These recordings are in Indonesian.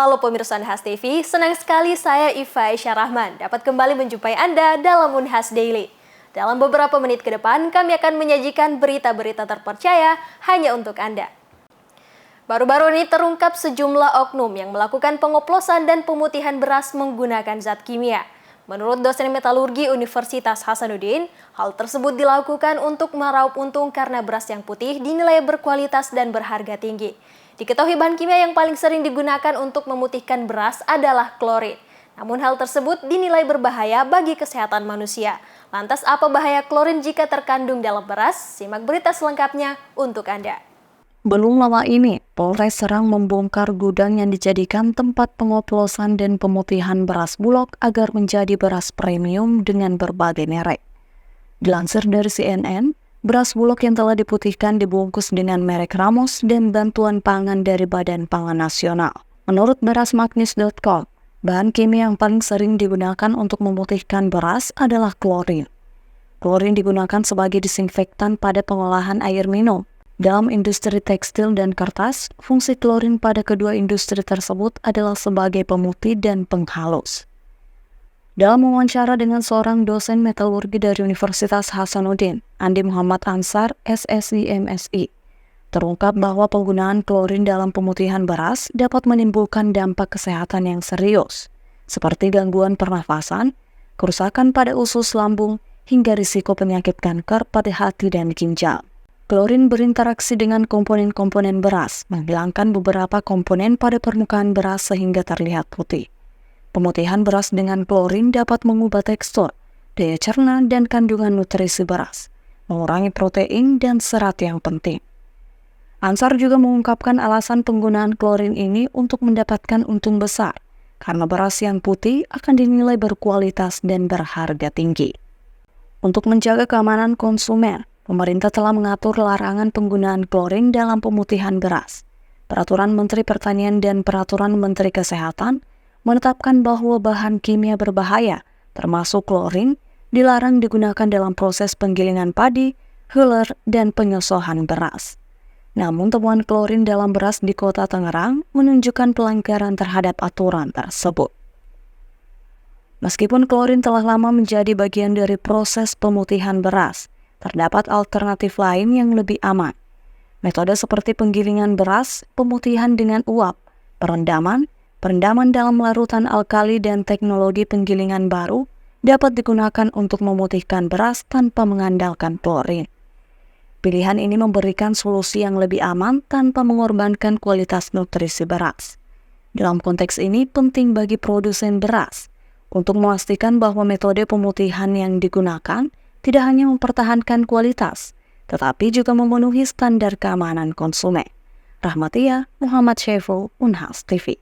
Halo pemirsa Unhas TV, senang sekali saya Iva Aisyah Rahman dapat kembali menjumpai Anda dalam Unhas Daily. Dalam beberapa menit ke depan, kami akan menyajikan berita-berita terpercaya hanya untuk Anda. Baru-baru ini terungkap sejumlah oknum yang melakukan pengoplosan dan pemutihan beras menggunakan zat kimia. Menurut dosen metalurgi Universitas Hasanuddin, hal tersebut dilakukan untuk meraup untung karena beras yang putih dinilai berkualitas dan berharga tinggi. Diketahui bahan kimia yang paling sering digunakan untuk memutihkan beras adalah klorin. Namun hal tersebut dinilai berbahaya bagi kesehatan manusia. Lantas apa bahaya klorin jika terkandung dalam beras? Simak berita selengkapnya untuk Anda. Belum lama ini, Polres Serang membongkar gudang yang dijadikan tempat pengoplosan dan pemutihan beras bulog agar menjadi beras premium dengan berbagai merek. Dilansir dari CNN, beras bulog yang telah diputihkan dibungkus dengan merek Ramos dan bantuan pangan dari Badan Pangan Nasional. Menurut berasmagnis.com, bahan kimia yang paling sering digunakan untuk memutihkan beras adalah klorin. Klorin digunakan sebagai disinfektan pada pengolahan air minum. Dalam industri tekstil dan kertas, fungsi klorin pada kedua industri tersebut adalah sebagai pemutih dan penghalus. Dalam wawancara dengan seorang dosen metalurgi dari Universitas Hasanuddin, Andi Muhammad Ansar, SSI MSI, terungkap bahwa penggunaan klorin dalam pemutihan beras dapat menimbulkan dampak kesehatan yang serius, seperti gangguan pernafasan, kerusakan pada usus lambung, hingga risiko penyakit kanker pada hati dan ginjal. Klorin berinteraksi dengan komponen-komponen beras, menghilangkan beberapa komponen pada permukaan beras sehingga terlihat putih. Pemutihan beras dengan klorin dapat mengubah tekstur, daya cerna, dan kandungan nutrisi beras, mengurangi protein dan serat yang penting. Ansar juga mengungkapkan alasan penggunaan klorin ini untuk mendapatkan untung besar, karena beras yang putih akan dinilai berkualitas dan berharga tinggi. Untuk menjaga keamanan konsumen, pemerintah telah mengatur larangan penggunaan klorin dalam pemutihan beras. Peraturan Menteri Pertanian dan Peraturan Menteri Kesehatan menetapkan bahwa bahan kimia berbahaya, termasuk klorin, dilarang digunakan dalam proses penggilingan padi, huller, dan penyosohan beras. Namun temuan klorin dalam beras di Kota Tangerang menunjukkan pelanggaran terhadap aturan tersebut. Meskipun klorin telah lama menjadi bagian dari proses pemutihan beras, terdapat alternatif lain yang lebih aman. Metode seperti penggilingan beras, pemutihan dengan uap, perendaman dalam larutan alkali, dan teknologi penggilingan baru dapat digunakan untuk memutihkan beras tanpa mengandalkan klorin. Pilihan ini memberikan solusi yang lebih aman tanpa mengorbankan kualitas nutrisi beras. Dalam konteks ini penting bagi produsen beras untuk memastikan bahwa metode pemutihan yang digunakan tidak hanya mempertahankan kualitas, tetapi juga memenuhi standar keamanan konsumen. Rahmatia Muhammad Syeful, Unhas TV.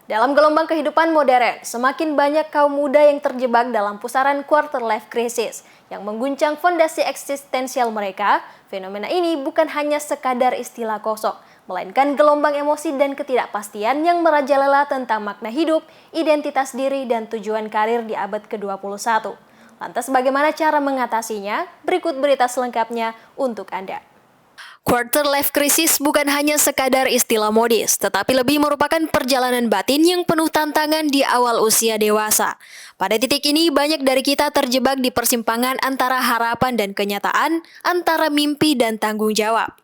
Dalam gelombang kehidupan modern, semakin banyak kaum muda yang terjebak dalam pusaran quarter life crisis yang mengguncang fondasi eksistensial mereka. Fenomena ini bukan hanya sekadar istilah kosong, melainkan gelombang emosi dan ketidakpastian yang merajalela tentang makna hidup, identitas diri, dan tujuan karir di abad ke-21. Lantas bagaimana cara mengatasinya? Berikut berita selengkapnya untuk Anda. Quarter life crisis bukan hanya sekadar istilah modis, tetapi lebih merupakan perjalanan batin yang penuh tantangan di awal usia dewasa. Pada titik ini, banyak dari kita terjebak di persimpangan antara harapan dan kenyataan, antara mimpi dan tanggung jawab.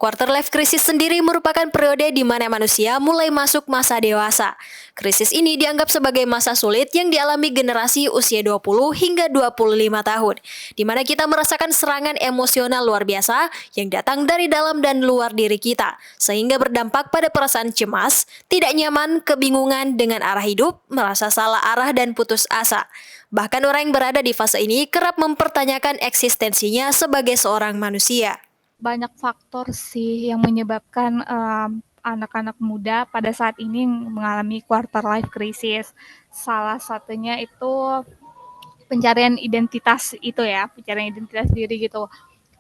Quarter life crisis sendiri merupakan periode di mana manusia mulai masuk masa dewasa. Krisis ini dianggap sebagai masa sulit yang dialami generasi usia 20 hingga 25 tahun, di mana kita merasakan serangan emosional luar biasa yang datang dari dalam dan luar diri kita, sehingga berdampak pada perasaan cemas, tidak nyaman, kebingungan dengan arah hidup, merasa salah arah, dan putus asa. Bahkan orang yang berada di fase ini kerap mempertanyakan eksistensinya sebagai seorang manusia. Banyak faktor sih yang menyebabkan anak-anak muda pada saat ini mengalami quarter life crisis. Salah satunya itu pencarian identitas pencarian identitas diri gitu.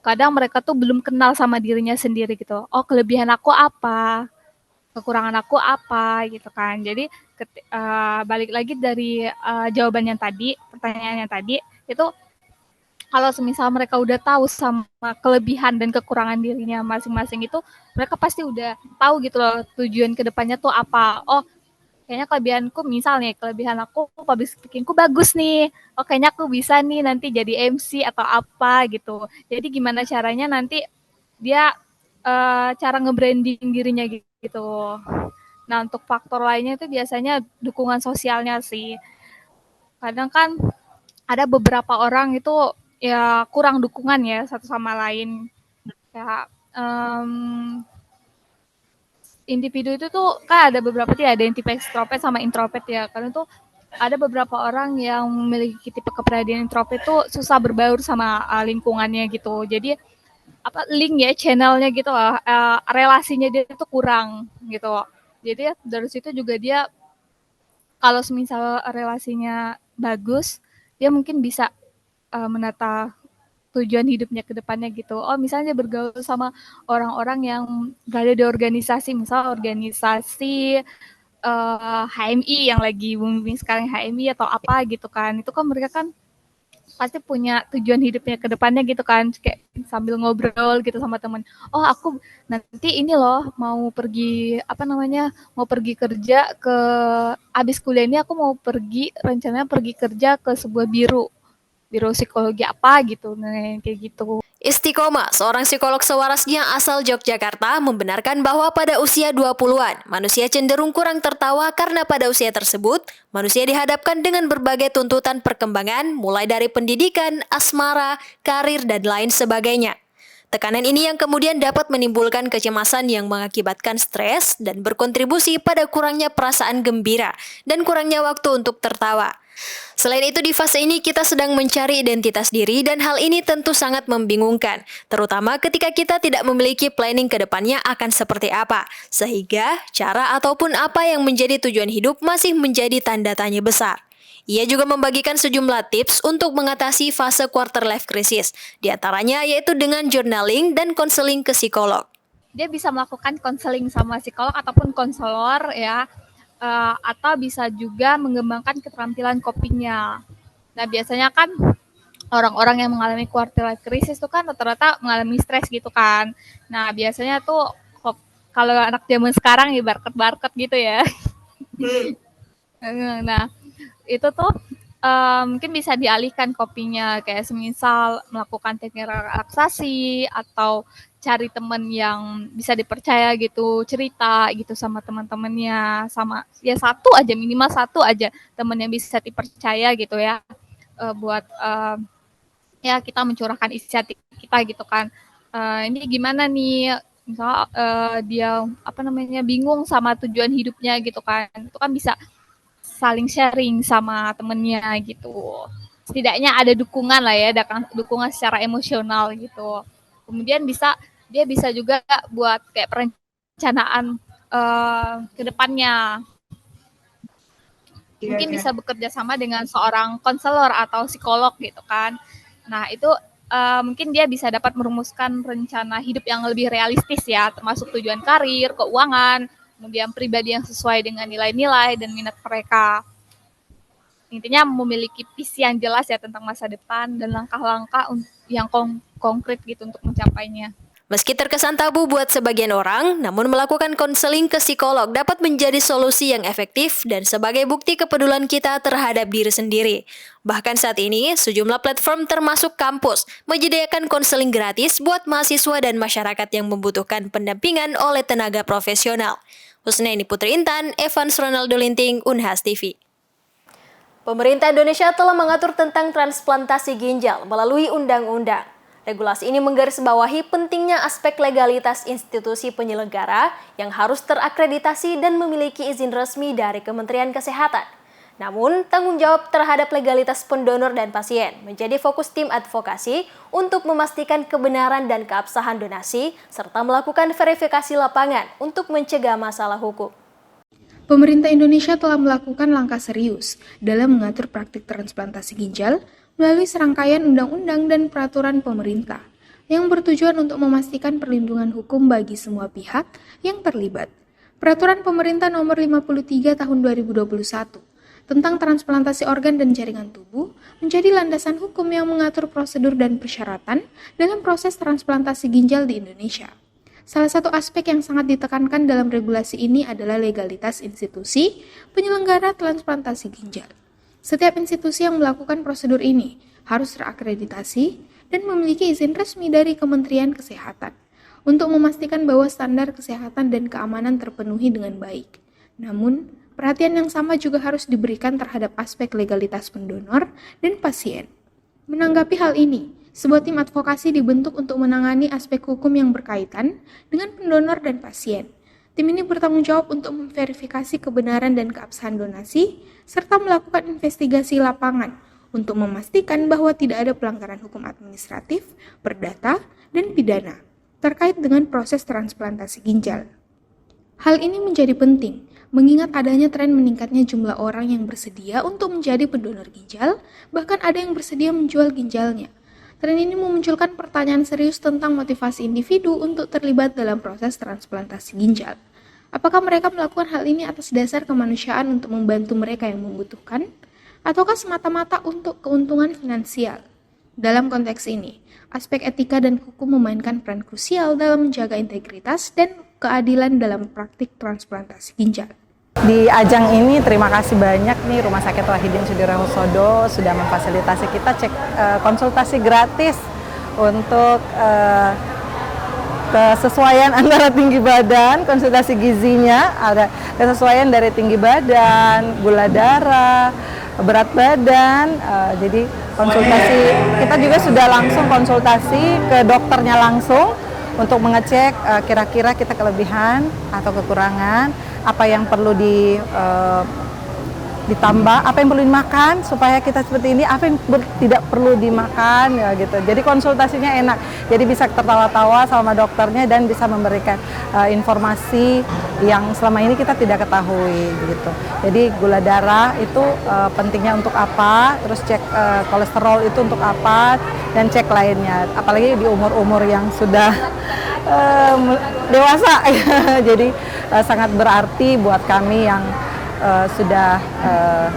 Kadang mereka tuh belum kenal sama dirinya sendiri gitu. Oh, kelebihan aku apa? Kekurangan aku apa gitu kan. Jadi balik lagi dari jawaban yang tadi, pertanyaan yang tadi, itu kalau semisal mereka udah tahu sama kelebihan dan kekurangan dirinya masing-masing itu, mereka pasti udah tahu gitu loh tujuan kedepannya tuh apa. Oh, kayaknya kelebihanku misal nih, kelebihan aku public speakingku bagus nih. Oh, kayaknya aku bisa nih nanti jadi MC atau apa gitu. Jadi gimana caranya nanti dia cara nge-branding dirinya gitu. Nah, untuk faktor lainnya itu biasanya dukungan sosialnya sih. Kadang kan ada beberapa orang itu ya kurang dukungan ya satu sama lain. Ya, individu itu tuh kan ada beberapa sih, ada yang tipe extrovert sama introvert ya. Karena tuh ada beberapa orang yang memiliki tipe kepribadian introvert itu susah berbaur sama lingkungannya gitu. Jadi apa link ya channelnya gitu lah, relasinya dia itu kurang gitu. Jadi dari situ juga dia kalau semisal relasinya bagus, dia mungkin bisa menata tujuan hidupnya ke depannya gitu. Oh, misalnya bergaul sama orang-orang yang berada di organisasi, misal organisasi HMI yang lagi booming sekarang HMI atau apa gitu kan. Itu kan mereka kan pasti punya tujuan hidupnya ke depannya gitu kan, kayak sambil ngobrol gitu sama temen. Oh, aku nanti ini loh mau pergi apa namanya, mau pergi kerja ke abis kuliah ini aku mau pergi rencananya pergi kerja ke sebuah biro psikologi apa gitu, nah kayak gitu. Istiqomah, seorang psikolog sewarasnya asal Yogyakarta, membenarkan bahwa pada usia 20-an, manusia cenderung kurang tertawa karena pada usia tersebut, manusia dihadapkan dengan berbagai tuntutan perkembangan, mulai dari pendidikan, asmara, karir, dan lain sebagainya. Tekanan ini yang kemudian dapat menimbulkan kecemasan yang mengakibatkan stres dan berkontribusi pada kurangnya perasaan gembira dan kurangnya waktu untuk tertawa. Selain itu, di fase ini kita sedang mencari identitas diri dan hal ini tentu sangat membingungkan, terutama ketika kita tidak memiliki planning ke depannya akan seperti apa, sehingga cara ataupun apa yang menjadi tujuan hidup masih menjadi tanda tanya besar. Ia juga membagikan sejumlah tips untuk mengatasi fase quarter life crisis, diantaranya yaitu dengan journaling dan konseling ke psikolog. Dia bisa melakukan konseling sama psikolog ataupun konselor ya, atau bisa juga mengembangkan keterampilan copingnya. Nah, biasanya kan orang-orang yang mengalami quarter life crisis itu kan rata-rata mengalami stres gitu kan. Nah, biasanya tuh kalau anak zaman sekarang ya barket-barket gitu ya. Nah, itu tuh mungkin bisa dialihkan copingnya kayak semisal melakukan teknik relaksasi atau cari teman yang bisa dipercaya gitu, cerita gitu sama teman-temannya, sama ya minimal satu aja teman yang bisa dipercaya gitu ya, buat ya kita mencurahkan isi hati kita gitu kan. Ini gimana nih, misal dia apa namanya bingung sama tujuan hidupnya gitu kan, itu kan bisa saling sharing sama temennya gitu. Setidaknya ada dukungan lah ya, dukungan secara emosional gitu. Kemudian dia bisa juga buat kayak perencanaan ke depannya. Mungkin bisa bekerja sama dengan seorang konselor atau psikolog gitu kan. Nah, itu mungkin dia bisa dapat merumuskan rencana hidup yang lebih realistis ya, termasuk tujuan karir, keuangan, kemudian pribadi yang sesuai dengan nilai-nilai dan minat mereka. Intinya memiliki visi yang jelas ya tentang masa depan dan langkah-langkah yang konkret gitu untuk mencapainya. Meski terkesan tabu buat sebagian orang, namun melakukan konseling ke psikolog dapat menjadi solusi yang efektif dan sebagai bukti kepedulian kita terhadap diri sendiri. Bahkan saat ini, sejumlah platform termasuk kampus menyediakan konseling gratis buat mahasiswa dan masyarakat yang membutuhkan pendampingan oleh tenaga profesional. Husnaini Putri Intan, Evans Ronaldo Linting, Unhas TV. Pemerintah Indonesia telah mengatur tentang transplantasi ginjal melalui undang-undang. Regulasi ini menggarisbawahi pentingnya aspek legalitas institusi penyelenggara yang harus terakreditasi dan memiliki izin resmi dari Kementerian Kesehatan. Namun, tanggung jawab terhadap legalitas pendonor dan pasien menjadi fokus tim advokasi untuk memastikan kebenaran dan keabsahan donasi, serta melakukan verifikasi lapangan untuk mencegah masalah hukum. Pemerintah Indonesia telah melakukan langkah serius dalam mengatur praktik transplantasi ginjal melalui serangkaian undang-undang dan peraturan pemerintah yang bertujuan untuk memastikan perlindungan hukum bagi semua pihak yang terlibat. Peraturan Pemerintah Nomor 53 Tahun 2021 tentang transplantasi organ dan jaringan tubuh menjadi landasan hukum yang mengatur prosedur dan persyaratan dalam proses transplantasi ginjal di Indonesia. Salah satu aspek yang sangat ditekankan dalam regulasi ini adalah legalitas institusi penyelenggara transplantasi ginjal. Setiap institusi yang melakukan prosedur ini harus terakreditasi dan memiliki izin resmi dari Kementerian Kesehatan untuk memastikan bahwa standar kesehatan dan keamanan terpenuhi dengan baik. Namun, perhatian yang sama juga harus diberikan terhadap aspek legalitas pendonor dan pasien. Menanggapi hal ini, sebuah tim advokasi dibentuk untuk menangani aspek hukum yang berkaitan dengan pendonor dan pasien. Tim ini bertanggung jawab untuk memverifikasi kebenaran dan keabsahan donasi, serta melakukan investigasi lapangan untuk memastikan bahwa tidak ada pelanggaran hukum administratif, perdata, dan pidana terkait dengan proses transplantasi ginjal. Hal ini menjadi penting, mengingat adanya tren meningkatnya jumlah orang yang bersedia untuk menjadi pendonor ginjal, bahkan ada yang bersedia menjual ginjalnya. Tren ini memunculkan pertanyaan serius tentang motivasi individu untuk terlibat dalam proses transplantasi ginjal. Apakah mereka melakukan hal ini atas dasar kemanusiaan untuk membantu mereka yang membutuhkan, ataukah semata-mata untuk keuntungan finansial? Dalam konteks ini, aspek etika dan hukum memainkan peran krusial dalam menjaga integritas dan keadilan dalam praktik transplantasi ginjal. Di ajang ini terima kasih banyak nih Rumah Sakit Wahidin Sudirohusodo sudah memfasilitasi kita cek konsultasi gratis untuk kesesuaian antara tinggi badan, konsultasi gizinya, ada kesesuaian dari tinggi badan, gula darah, berat badan, jadi konsultasi, kita juga sudah langsung konsultasi ke dokternya langsung untuk mengecek kira-kira kita kelebihan atau kekurangan, apa yang perlu ditambah, apa yang perlu dimakan supaya kita seperti ini, apa yang tidak perlu dimakan, ya gitu. Jadi konsultasinya enak, jadi bisa tertawa-tawa sama dokternya dan bisa memberikan informasi yang selama ini kita tidak ketahui gitu. Jadi gula darah itu pentingnya untuk apa, terus cek kolesterol itu untuk apa, dan cek lainnya. Apalagi di umur-umur yang sudah dewasa, jadi sangat berarti buat kami yang sudah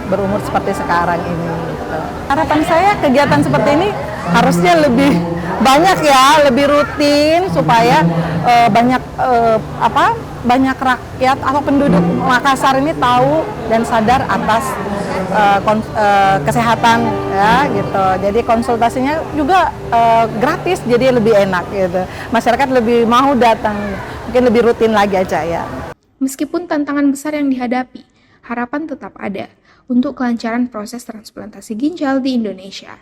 berumur seperti sekarang ini. Gitu. Harapan saya kegiatan seperti ini harusnya lebih banyak ya, lebih rutin supaya banyak rakyat atau penduduk Makassar ini tahu dan sadar atas kesehatan ya gitu. Jadi konsultasinya juga gratis, jadi lebih enak gitu. Masyarakat lebih mau datang, mungkin lebih rutin lagi aja ya. Meskipun tantangan besar yang dihadapi, harapan tetap ada untuk kelancaran proses transplantasi ginjal di Indonesia.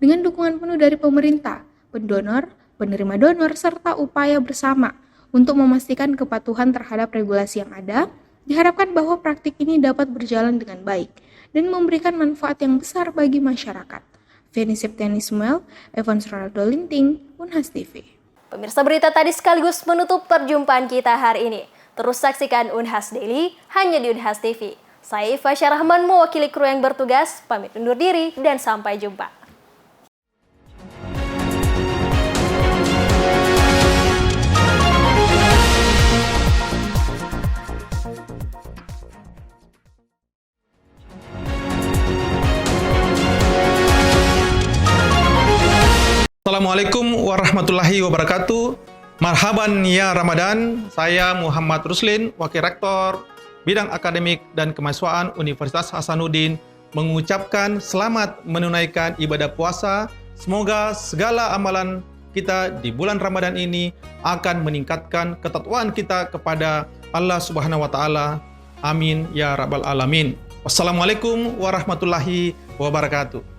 Dengan dukungan penuh dari pemerintah, pendonor, penerima donor, serta upaya bersama untuk memastikan kepatuhan terhadap regulasi yang ada, diharapkan bahwa praktik ini dapat berjalan dengan baik dan memberikan manfaat yang besar bagi masyarakat. Feni Septiani Ismail, Evans Ronaldo Linting, Unhas TV. Pemirsa, berita tadi sekaligus menutup perjumpaan kita hari ini. Terus saksikan Unhas Daily hanya di Unhas TV. Saya Fasya Rahman mewakili kru yang bertugas, pamit undur diri dan sampai jumpa. Assalamualaikum warahmatullahi wabarakatuh. Marhaban ya Ramadan. Saya Muhammad Ruslin, Wakil Rektor Bidang Akademik dan Kemahasiswaan Universitas Hasanuddin, mengucapkan selamat menunaikan ibadah puasa. Semoga segala amalan kita di bulan Ramadan ini akan meningkatkan ketakwaan kita kepada Allah Subhanahu wa taala. Amin ya rabbal alamin. Wassalamualaikum warahmatullahi wabarakatuh.